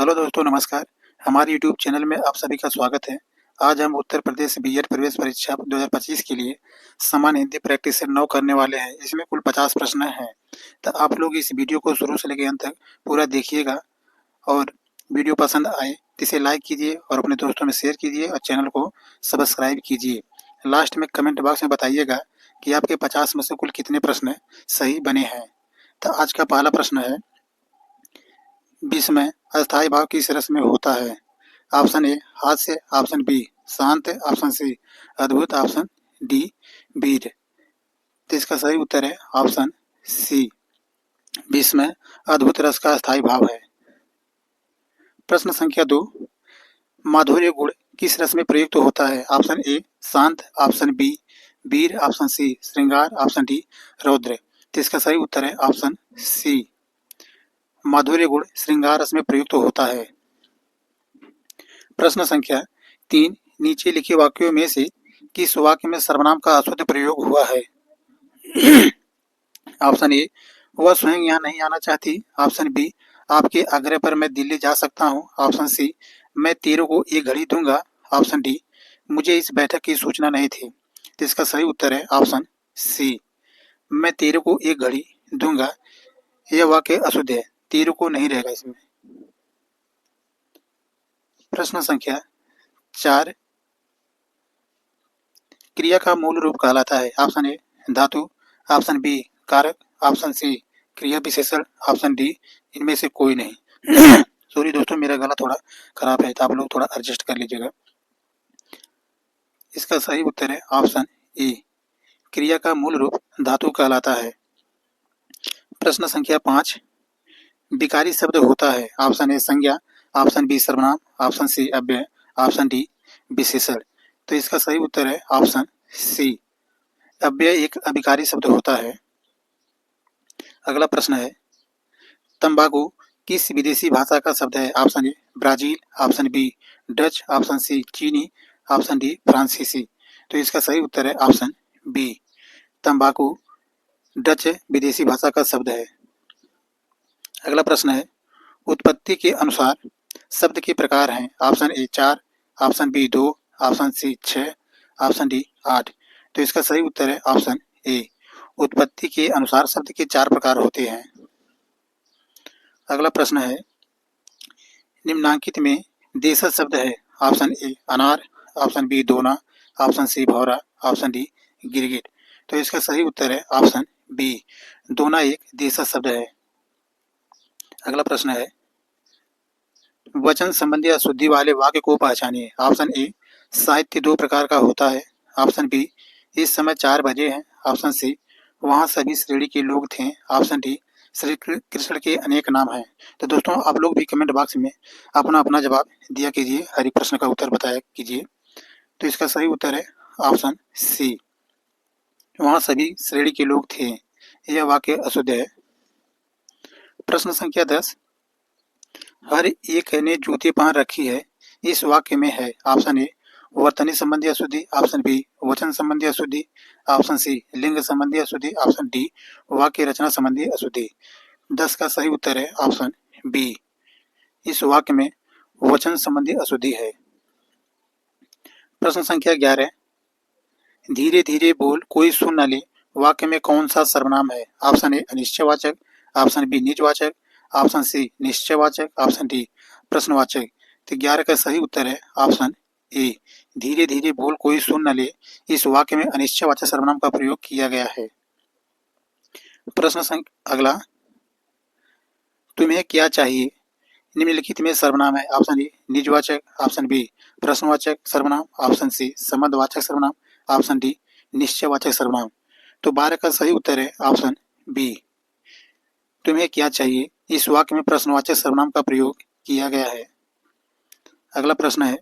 Hello दोस्तों, नमस्कार। हमारे यूट्यूब चैनल में आप सभी का स्वागत है। आज हम उत्तर प्रदेश बीएड प्रवेश परीक्षा 2025 के लिए सामान्य हिंदी प्रैक्टिस सेट 9 करने वाले हैं। इसमें कुल 50 प्रश्न हैं। तो आप लोग इस वीडियो को शुरू से लेकर अंत तक पूरा देखिएगा और वीडियो पसंद आए तो इसे लाइक कीजिए और अपने दोस्तों में शेयर कीजिए और चैनल को सब्सक्राइब कीजिए। लास्ट में कमेंट बॉक्स में बताइएगा कि आपके 50 में से कुल कितने प्रश्न सही बने हैं। तो आज का पहला प्रश्न है, विस्मय अस्थायी भाव किस रस में होता है? ऑप्शन ए हास्य, ऑप्शन बी शांत, ऑप्शन सी अद्भुत, ऑप्शन डी वीर। तो इसका सही उत्तर है ऑप्शन सी, विस्मय अद्भुत रस का अस्थायी भाव है। प्रश्न संख्या 2, माधुर्य गुण किस रस में प्रयुक्त होता है? ऑप्शन ए शांत, ऑप्शन बी वीर, ऑप्शन सी श्रृंगार, ऑप्शन डी रौद्र। तो इसका सही उत्तर है ऑप्शन सी, माधुर्य गुण श्रृंगार रस में प्रयुक्त होता है। प्रश्न संख्या 3, नीचे लिखे वाक्यों में से किस वाक्य में सर्वनाम का अशुद्ध प्रयोग हुआ है? ऑप्शन ए वह स्वयं यहाँ नहीं आना चाहती, ऑप्शन बी आपके आग्रह पर मैं दिल्ली जा सकता हूँ, ऑप्शन सी मैं तेरे को एक घड़ी दूंगा, ऑप्शन डी मुझे इस बैठक की सूचना नहीं थी। तो इसका सही उत्तर है ऑप्शन सी, मैं तेरे को एक घड़ी दूंगा। यह वाक्य अशुद्ध है, तेरे को नहीं रहेगा इसमें। प्रश्न संख्या 4, क्रिया का मूल रूप कहलाता है? ऑप्शन ए धातु, ऑप्शन बी कारक, ऑप्शन सी क्रिया विशेषण, ऑप्शन डी इनमें से कोई नहीं। सॉरी दोस्तों, मेरा गला थोड़ा खराब है तो आप लोग थोड़ा एडजस्ट कर लीजिएगा। इसका सही उत्तर है ऑप्शन ए, क्रिया का मूल रूप धातु कहलाता है। प्रश्न संख्या 5, विकारी शब्द होता है? ऑप्शन ए संज्ञा, ऑप्शन बी सर्वनाम, ऑप्शन सी अव्यय, ऑप्शन डी विशेषण। तो इसका सही उत्तर है ऑप्शन सी, अव्यय एक अविकारी शब्द होता है। अगला प्रश्न है, तंबाकू किस विदेशी भाषा का शब्द है? Option A Brazil, option B Dutch, option C चीनी, ऑप्शन डी फ्रांसीसी। तो इसका सही उत्तर है ऑप्शन बी, तंबाकू डच विदेशी भाषा का शब्द है। अगला प्रश्न है, उत्पत्ति के अनुसार शब्द के प्रकार हैं? Option A 4, option B 2, option C 6, option D 8। तो इसका सही उत्तर है ऑप्शन ए, उत्पत्ति के अनुसार शब्द के 4 प्रकार होते हैं। अगला प्रश्न है, निम्नांकित में देशज शब्द है? ऑप्शन ए अनार, ऑप्शन बी दोना, ऑप्शन सी भौरा, ऑप्शन डी गिरगिट। तो इसका सही उत्तर है ऑप्शन बी, दोना एक देशज शब्द है। अगला प्रश्न है, वचन संबंधी अशुद्धि वाले वाक्य को पहचानिए। ऑप्शन ए साहित्य 2 प्रकार का होता है, ऑप्शन बी इस समय 4 बजे हैं, ऑप्शन सी वहाँ सभी श्रेणी के लोग थे, ऑप्शन डी श्री कृष्ण के अनेक नाम हैं। तो दोस्तों आप लोग भी कमेंट बॉक्स में अपना अपना जवाब दिया कीजिए, हर एक प्रश्न का उत्तर बताया कीजिए। तो इसका सही उत्तर है ऑप्शन सी, वहाँ सभी श्रेणी के लोग थे। यह वाक्य अशुद्ध है। प्रश्न संख्या 10, हर एक ने जूते पहन रखी है इस वाक्य में है? ऑप्शन ए वर्तनी संबंधी अशुद्धि, ऑप्शन बी वचन संबंधी अशुद्धि, ऑप्शन सी लिंग संबंधी अशुद्धि, ऑप्शन डी वाक्य रचना संबंधी अशुद्धि। 10 का सही उत्तर है ऑप्शन बी, इस वाक्य में वचन संबंधी अशुद्धि है। प्रश्न संख्या 11, धीरे धीरे बोल कोई सुन न ले वाक्य में कौन सा सर्वनाम है? ऑप्शन ए अनिश्चयवाचक, ऑप्शन बी निजवाचक, ऑप्शन सी निश्चयवाचक, ऑप्शन डी प्रश्नवाचक। तो 11 का सही उत्तर है ऑप्शन ए, धीरे धीरे बोल कोई सुन न ले इस वाक्य में अनिश्चयवाचक सर्वनाम का प्रयोग किया गया है। प्रश्न अगला, तुम्हें क्या चाहिए निम्नलिखित में सर्वनाम है? ऑप्शन ए निजवाचक, ऑप्शन बी प्रश्नवाचक सर्वनाम, ऑप्शन सी संबंधवाचक सर्वनाम, ऑप्शन डी निश्चयवाचक सर्वनाम। तो 12 का सही उत्तर है ऑप्शन बी, तुम्हें क्या चाहिए इस वाक्य में प्रश्नवाचक सर्वनाम का प्रयोग किया गया है। अगला प्रश्न है,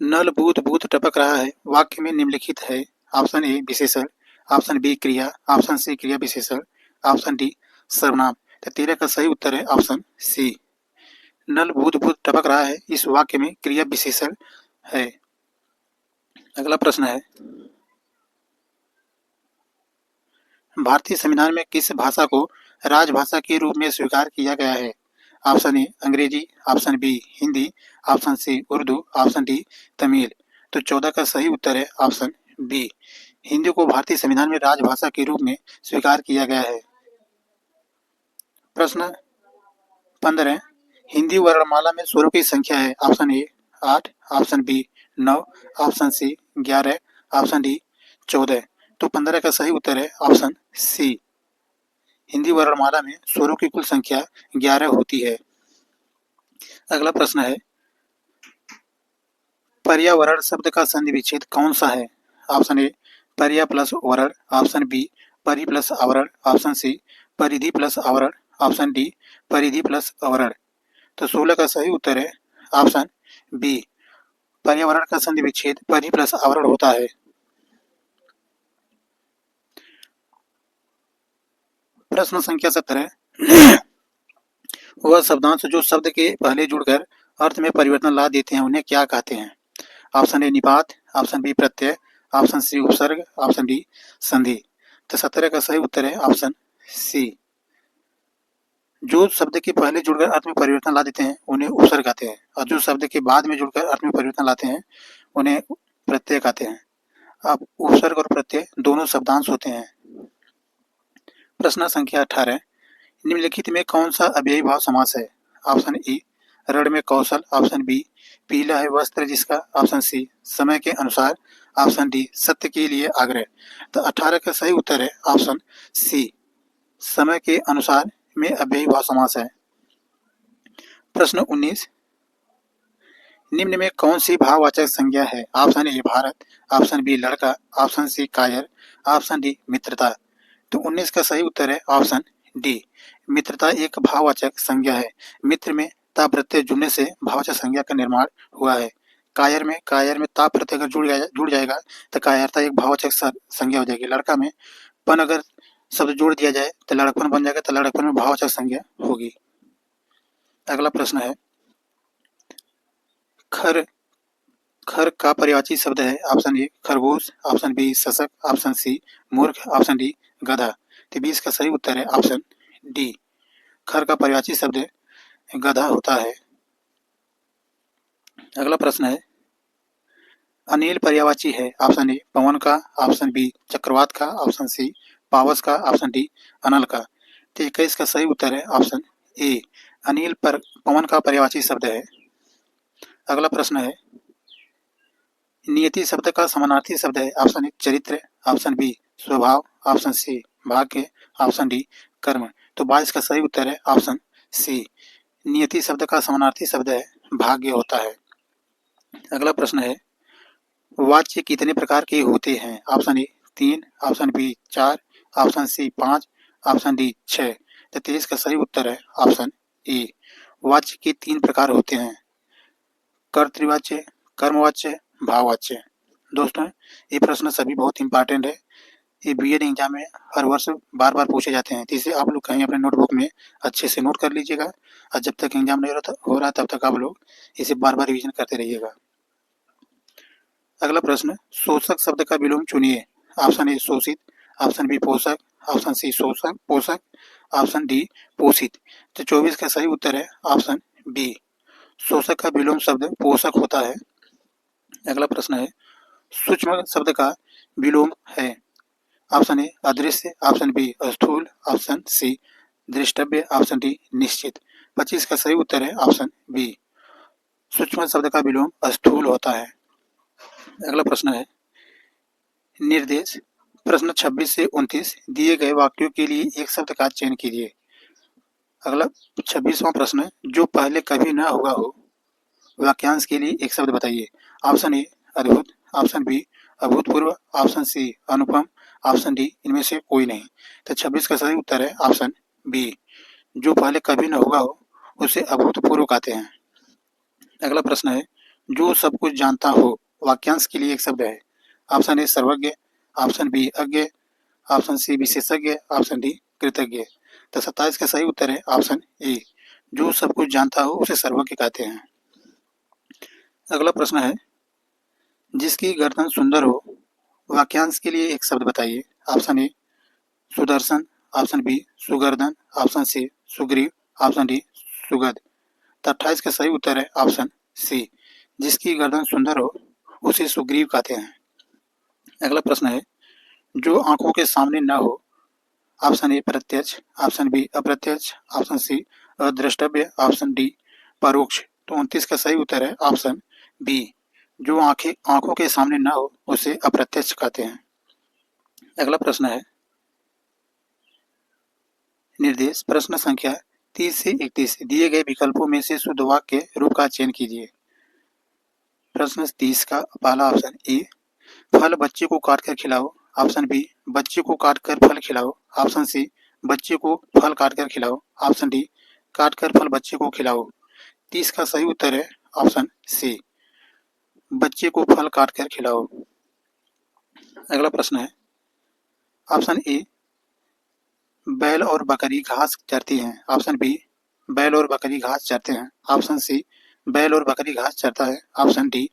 नल बूथ बूथ टपक रहा है वाक्य में निम्नलिखित है? ऑप्शन ए विशेषण, ऑप्शन बी क्रिया, ऑप्शन सी क्रिया विशेषण, ऑप्शन डी सर्वनाम। तो 13 का सही उत्तर है ऑप्शन सी, नल बूथ बूथ टपक रहा है इस वाक्य में क्रिया विशेषण है। अगला प्रश्न है, भारतीय संविधान में किस भाषा को राजभाषा के रूप में स्वीकार किया गया है? Option A Angrezi, option B Hindi, option C Urdu, option D Tamil. तो 14 का सही उत्तर है ऑप्शन बी। हिंदी को भारतीय संविधान में राजभाषा के रूप में स्वीकार किया गया है। प्रश्न 15 हिंदी वर्णमाला में स्वरों की संख्या है। Option A 8, option B 9, option C 11, option D 14। तो 15 का सही उत्तर है ऑप्शन सी। हिंदी वर्णमाला में स्वरों की कुल संख्या 11 होती है। अगला प्रश्न है पर्यावरण शब्द का संधि विच्छेद कौन सा है। ऑप्शन ए पर्या प्लस वरण, ऑप्शन बी परि प्लस आवरण, ऑप्शन सी परिधि प्लस आवरण, ऑप्शन डी परिधि प्लस आवरण। तो 16 का सही उत्तर है ऑप्शन बी। पर्यावरण का संधि विच्छेद परि प्लस आवरण होता है। प्रश्न संख्या 17 वह शब्दांश जो शब्द के पहले जुड़कर अर्थ में परिवर्तन ला देते हैं उन्हें क्या कहते हैं। ऑप्शन ए निपात, ऑप्शन बी प्रत्यय, ऑप्शन सी उपसर्ग, ऑप्शन डी संधि। तो 17 का सही उत्तर है ऑप्शन सी। जो शब्द के पहले जुड़कर अर्थ में परिवर्तन ला देते हैं उन्हें उपसर्ग कहते हैं और जो शब्द के बाद में जुड़कर अर्थ में परिवर्तन लाते हैं उन्हें प्रत्यय कहते हैं। अब उपसर्ग और प्रत्यय दोनों शब्दांश होते हैं। प्रश्न संख्या 18 निम्नलिखित में कौन सा अव्ययी भाव समास है। ऑप्शन ए रण में कौशल, ऑप्शन बी पीला है वस्त्र जिसका, ऑप्शन सी समय के अनुसार, ऑप्शन डी सत्य के लिए आग्रह। तो 18 का सही उत्तर है ऑप्शन सी। समय के अनुसार में अव्ययी भाव समास है। प्रश्न 19 निम्न में कौन सी भाववाचक संज्ञा है। Option A Bharat, option B लड़का, ऑप्शन सी कायर, ऑप्शन डी मित्रता। तो 19 का सही उत्तर है ऑप्शन डी। मित्रता एक भाववाचक संज्ञा है। मित्र में ता प्रत्यय जुड़ने से भाववाचक संज्ञा का निर्माण हुआ है। कायर में ता प्रत्यय अगर जुड़ जाएगा तो कायरता एक भाववाचक संज्ञा हो जाएगी। लड़का में पन अगर शब्द जोड़ दिया जाए तो लड़कपन बन जाएगा, तो लड़कपन में भाववाचक संज्ञा होगी। अगला प्रश्न है खर खर का पर्यायवाची शब्द है। ऑप्शन ए खरगोश, ऑप्शन बी शशक, ऑप्शन सी मूर्ख, ऑप्शन डी गधा। तो 20 का सही उत्तर है ऑप्शन डी। खर का पर्यायवाची शब्द गधा होता है। अगला प्रश्न है अनिल पर्यायवाची है। ऑप्शन ए पवन का, ऑप्शन बी चक्रवात का, ऑप्शन सी पावस का, ऑप्शन डी अनल का। तो 21 का सही उत्तर है ऑप्शन ए। अनिल पर पवन का पर्यायवाची शब्द है। अगला प्रश्न है नियति शब्द का समानार्थी शब्द है। ऑप्शन ए चरित्र, ऑप्शन बी स्वभाव, ऑप्शन सी भाग्य, ऑप्शन डी कर्म। तो 22 का सही उत्तर है ऑप्शन सी। नियति शब्द का समानार्थी शब्द है भाग्य होता है। अगला प्रश्न है वाच्य कितने प्रकार के होते हैं। Option A 3, option B 4, option C 5, option D 6। तो 23 का सही उत्तर है ऑप्शन ए। वाच्य के 3 प्रकार होते हैं कर्तृवाच्य, कर्मवाच्य, भाववाच्य। दोस्तों ये प्रश्न सभी बहुत इंपॉर्टेंट है। ये बीएड एग्जाम में हर वर्ष बार बार पूछे जाते हैं, तो इसे आप लोग कहीं अपने नोटबुक में अच्छे से नोट कर लीजिएगा और जब तक एग्जाम नहीं हो रहा तब तक आप लोग इसे बार बार रिवीजन करते रहिएगा। अगला प्रश्न शोषक शब्द का विलोम चुनिए। ऑप्शन ए शोषित, ऑप्शन बी पोषक, ऑप्शन सी शोषक पोषक, ऑप्शन डी पोषित। तो 24 का सही उत्तर है ऑप्शन बी। शोषक का विलोम शब्द पोषक होता है। अगला प्रश्न है सूक्ष्म शब्द का विलोम है। ऑप्शन ए अदृश्य, ऑप्शन बी स्थूल, ऑप्शन सी दृष्टव्य, ऑप्शन डी निश्चित। 25 का सही उत्तर है ऑप्शन बी। सूक्ष्म शब्द का विलोम स्थूल होता है। अगला प्रश्न है निर्देश। प्रश्न 26 से 29 दिए गए वाक्यों के लिए एक शब्द का चयन कीजिए। अगला 26वां प्रश्न जो पहले कभी ना हुआ हो वाक्यांश के लिए एक शब्द बताइए। ऑप्शन ए अद्भुत, ऑप्शन बी अभूतपूर्व, ऑप्शन सी अनुपम, ऑप्शन डी इनमें से कोई नहीं। तो 26 का सही उत्तर है ऑप्शन बी। जो पहले कभी न हुआ हो उसे अभूतपूर्व कहते हैं। अगला प्रश्न है जो सब कुछ जानता हो वाक्यांश के लिए एक शब्द है। ऑप्शन ए सर्वज्ञ, ऑप्शन बी अज्ञ, ऑप्शन सी विशेषज्ञ, ऑप्शन डी कृतज्ञ। तो 27 का सही उत्तर है ऑप्शन ए। जो सब कुछ जानता हो उसे सर्वज्ञ कहते हैं। अगला प्रश्न है जिसकी गर्दन सुंदर हो वाक्यांश के लिए एक शब्द बताइए। ऑप्शन ए सुदर्शन, ऑप्शन बी सुगर्दन, ऑप्शन सी सुग्रीव, ऑप्शन डी सुगंध। तो 28 का सही उत्तर है ऑप्शन सी, जिसकी गर्दन सुंदर हो उसे सुग्रीव कहते हैं। अगला प्रश्न है, जो आंखों के सामने न हो। ऑप्शन ए प्रत्यक्ष, ऑप्शन बी अप्रत्यक्ष, ऑप्शन सी अदृष्टव्य, ऑप्शन डी परोक्ष। तो 29 का सही उत्तर है ऑप्शन बी, जो आंखों के सामने न हो उसे अप्रत्यक्ष कहते हैं। अगला प्रश्न है, निर्देश प्रश्न संख्या 30 से 31 दिए गए विकल्पों में से शुद्ध वाक्य के रूप का चयन कीजिए। प्रश्न 30 का पहला ऑप्शन ए, फल बच्चे को काट कर खिलाओ, ऑप्शन बी बच्चे को काट कर फल खिलाओ, ऑप्शन सी बच्चे को फल काट कर खिलाओ, ऑप्शन डी काट कर फल बच्चे को खिलाओ। 30 का सही उत्तर है ऑप्शन सी, बच्चे को फल काट कर खिलाओ। अगला प्रश्न है, ऑप्शन ए बैल और बकरी घास चरती हैं, ऑप्शन बी बैल और बकरी घास चरते हैं, ऑप्शन सी बैल और बकरी घास चरता है, ऑप्शन डी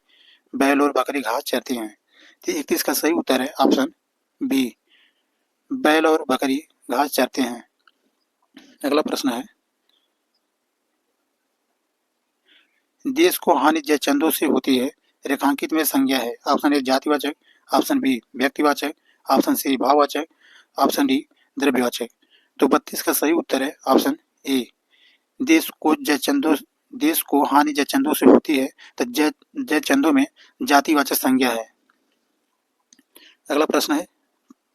बैल और बकरी घास चरती हैं। तो 31 का सही उत्तर है ऑप्शन बी, बैल और बकरी घास चरते हैं। अगला प्रश्न है, देश को हानि जय चंदों से होती है, रेखांकित में संज्ञा है। ऑप्शन ए जातिवाचक, ऑप्शन बी व्यक्तिवाचक, ऑप्शन सी भाववाचक, ऑप्शन डी द्रव्यवाचक। तो 32 का सही उत्तर है ऑप्शन ए, देश को हानि जय चंदों से होती है, तो जय चंदों में जातिवाचक संज्ञा है। अगला प्रश्न है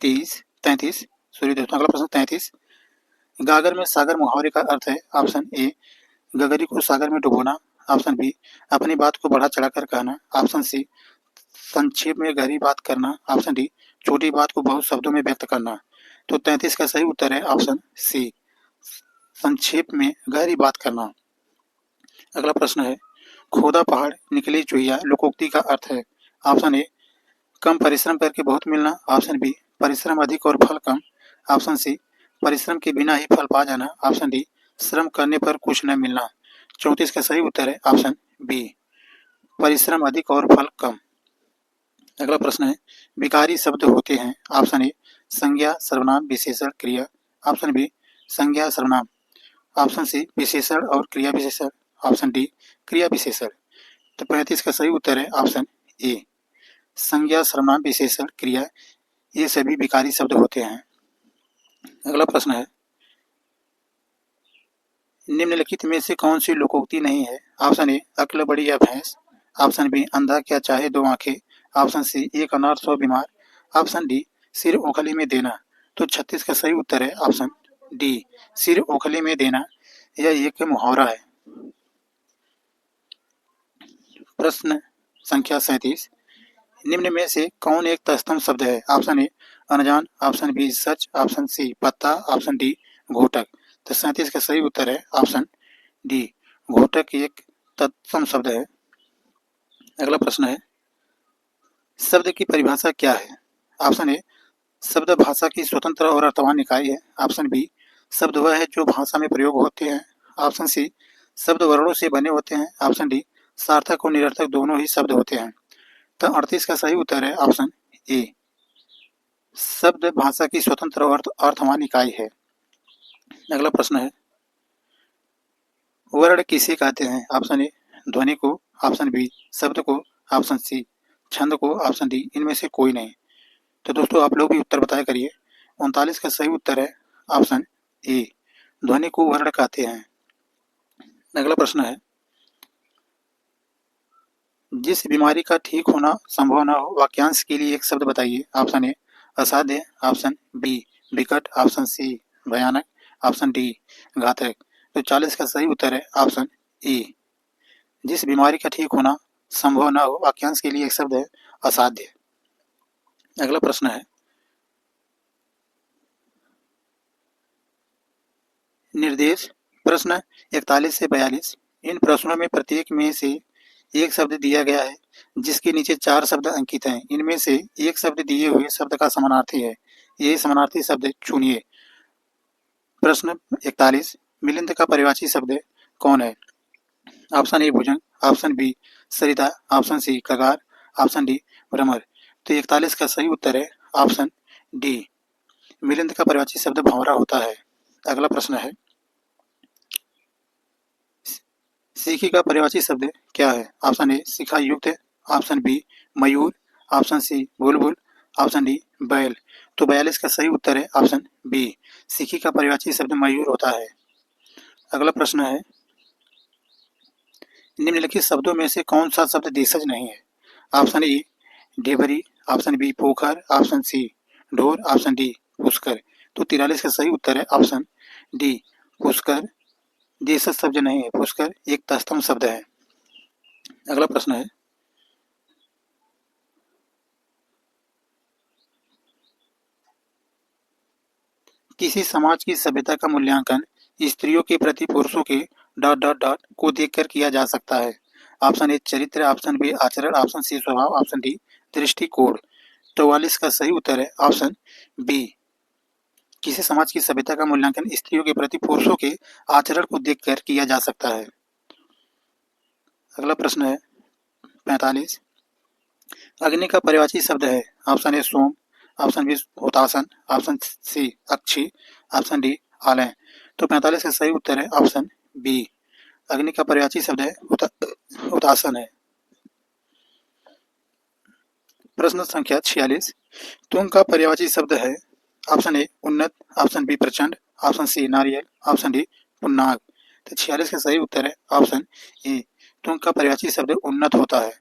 33, सॉरी दोस्तों, अगला प्रश्न 33, गागर में सागर मुहावरे का अर्थ है। ऑप्शन ए गगरी को सागर में डुबोना, ऑप्शन बी अपनी बात को बढ़ा चढ़ाकर कहना, ऑप्शन सी संक्षेप में गहरी बात करना, ऑप्शन डी छोटी बात को बहुत शब्दों में व्यक्त करना। तो 33 का सही उत्तर है ऑप्शन सी, संक्षेप में गहरी बात करना। अगला प्रश्न है, खोदा पहाड़ निकली चुहिया लोकोक्ति का अर्थ है। ऑप्शन ए कम परिश्रम करके बहुत मिलना, ऑप्शन बी परिश्रम अधिक और फल कम, ऑप्शन सी परिश्रम के बिना ही फल पा जाना, ऑप्शन डी श्रम करने पर कुछ न मिलना। 34 का सही उत्तर है ऑप्शन बी, परिश्रम अधिक और फल कम। अगला प्रश्न है, विकारी शब्द होते हैं। ऑप्शन ए संज्ञा सर्वनाम विशेषण क्रिया, ऑप्शन बी संज्ञा सर्वनाम, ऑप्शन सी विशेषण और क्रिया विशेषण, ऑप्शन डी क्रिया विशेषण। तो 35 का सही उत्तर है ऑप्शन ए, संज्ञा सर्वनाम विशेषण क्रिया ये सभी विकारी शब्द होते हैं। अगला प्रश्न है, निम्नलिखित में से कौन सी लोकोक्ति नहीं है। ऑप्शन ए अक्ल बड़ी या भैंस, ऑप्शन बी अंधा क्या चाहे दो आंखें, ऑप्शन सी एक अनार 100 बीमार, ऑप्शन डी सिर ओखली में देना। तो 36 का सही उत्तर है ऑप्शन डी, सिर ओखली में देना, यह एक मुहावरा है। प्रश्न संख्या 37, निम्न में से कौन एक तत्सम शब्द है। ऑप्शन ए अनजान, ऑप्शन बी सच, ऑप्शन सी पत्ता, ऑप्शन डी घोटक। तो 37 का सही उत्तर है ऑप्शन डी, घोटक एक तत्सम शब्द है। अगला प्रश्न है, शब्द की परिभाषा क्या है। ऑप्शन ए शब्द भाषा की स्वतंत्र और अर्थवान इकाई है, ऑप्शन बी शब्द वह है जो भाषा में प्रयोग होते हैं, ऑप्शन सी शब्द वर्णों से बने होते हैं, ऑप्शन डी सार्थक और निरर्थक दोनों ही शब्द होते हैं। तो 38 का सही उत्तर है ऑप्शन ए, शब्द भाषा की स्वतंत्र और अर्थवान इकाई है। अगला प्रश्न है, वर्ण किसे कहते हैं। ऑप्शन ए ध्वनि को, ऑप्शन बी शब्द को, ऑप्शन सी छंद को, ऑप्शन डी इनमें से कोई नहीं। तो दोस्तों आप लोग भी उत्तर बताया करिए। 39 का सही उत्तर है ऑप्शन ए, ध्वनि को वर्ण कहते हैं। अगला प्रश्न है, जिस बीमारी का ठीक होना संभव न हो वाक्यांश के लिए एक शब्द बताइए। ऑप्शन ए असाध्य, ऑप्शन बी विकट, ऑप्शन सी भयानक, ऑप्शन डी घातक। तो 40 का सही उत्तर है ऑप्शन ए, जिस बीमारी का ठीक होना संभव न हो वाक्यांश के लिए एक शब्द है असाध्य। अगला प्रश्न है, निर्देश प्रश्न 41 से 42, इन प्रश्नों में प्रत्येक में से एक शब्द दिया गया है जिसके नीचे 4 शब्द अंकित हैं। इनमें से एक शब्द दिए हुए शब्द का समानार्थी है, ये समानार्थी शब्द चुनिए। प्रश्न 41, मिलिंद का परिभाषी शब्द कौन है। ऑप्शन ए भुजंग, ऑप्शन बी सरिता, ऑप्शन सी कगार, ऑप्शन डी भ्रमर। तो 41 का सही उत्तर है ऑप्शन डी, मिलिंद का परिभाषी शब्द भंवरा होता है। अगला प्रश्न है, सीखी का पर्यायवाची शब्द क्या है? ऑप्शन ए शिखा युक्त, ऑप्शन बी मयूर, ऑप्शन सी बुलबुल, ऑप्शन डी बैल। तो 42 का सही उत्तर है ऑप्शन बी, सीखी का पर्यायवाची शब्द मयूर होता है। अगला प्रश्न है, निम्नलिखित शब्दों में से कौन सा शब्द देशज नहीं है? ऑप्शन ए ढेबरी, ऑप्शन बी पोखर, ऑप्शन सी ढोर, ऑप्शन डी पुष्कर। तो 43 का सही उत्तर है ऑप्शन डी पुष्कर देशज शब्द नहीं है, पुष्कर एक तत्सम शब्द है। अगला प्रश्न है, किसी समाज की सभ्यता का मूल्यांकन स्त्रियों के प्रति पुरुषों के डॉट डॉट डॉट को देखकर किया जा सकता है। ऑप्शन ए चरित्र, ऑप्शन बी आचरण, ऑप्शन सी स्वभाव, ऑप्शन डी दृष्टिकोण। 44 का सही उत्तर है ऑप्शन बी, किसी समाज की सभ्यता का मूल्यांकन स्त्रियों के प्रति पुरुषों के आचरण को देखकर किया जा सकता है। अगला प्रश्न है 45, अग्नि का पर्यायवाची शब्द है? ऑप्शन ए सोम, ऑप्शन बी हुतासन, ऑप्शन सी अक्षी, ऑप्शन डी आलय। तो 45 का सही उत्तर है ऑप्शन बी, अग्नि का पर्यायवाची शब्द है हुतासन है। प्रश्न संख्या 46, तुंग का पर्यायवाची शब्द है? ऑप्शन ए उन्नत, ऑप्शन बी प्रचंड, ऑप्शन सी नारियल, ऑप्शन डी पुन्नाग। तो 46 का सही उत्तर है ऑप्शन ए, तुंग का पर्यायवाची शब्द उन्नत होता है।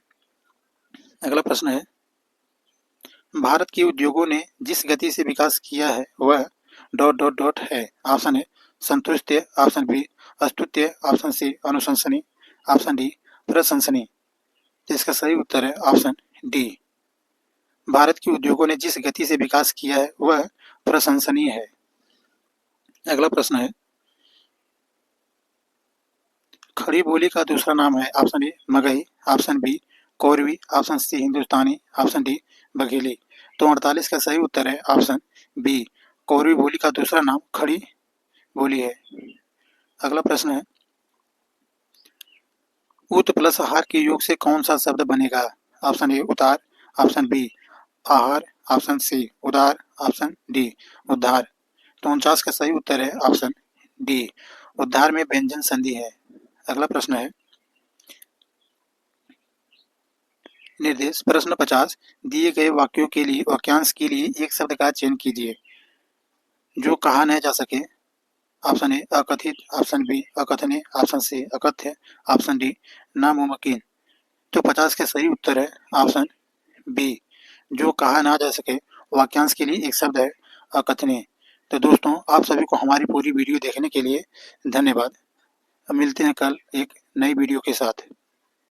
अगला प्रश्न है, भारत के उद्योगों ने जिस गति से विकास किया है वह डॉट डॉट डॉट है। ऑप्शन ए संतुष्ट, ऑप्शन बी अस्तुत्य, ऑप्शन सी अनुशंसनीय, ऑप्शन डी प्रशंसनीय। तो इसका सही उत्तर है ऑप्शन डी, भारत के उद्योगों ने जिस गति से विकास किया है वह प्रशंसनीय है। अगला प्रश्न है, खड़ी बोली का दूसरा नाम है? Option A Magahi, option B Kauravi, option C Hindustani, option D Bagheli. तो 48 का सही उत्तर है ऑप्शन बी, कौरवी बोली का दूसरा नाम खड़ी बोली है। अगला प्रश्न है, उत प्लस आहार के योग से कौन सा शब्द बनेगा? ऑप्शन ए उतार, ऑप्शन बी आहार, ऑप्शन सी उदार, ऑप्शन डी उद्धार। तो 49 का सही उत्तर है ऑप्शन डी, उद्धार में व्यंजन संधि है। अगला प्रश्न है, निर्देश प्रश्न 50, दिए गए वाक्यों के लिए वाक्यांश के लिए एक शब्द का चयन कीजिए जो कहा न जा सके। ऑप्शन ए अकथित, ऑप्शन बी अकथनीय, ऑप्शन सी अकथ्य, ऑप्शन डी नामुमकिन। तो 50 का सही उत्तर है ऑप्शन बी, जो कहा ना जा सके वाक्यांश के लिए एक शब्द है अकथनीय। तो दोस्तों, आप सभी को हमारी पूरी वीडियो देखने के लिए धन्यवाद। मिलते हैं कल एक नई वीडियो के साथ।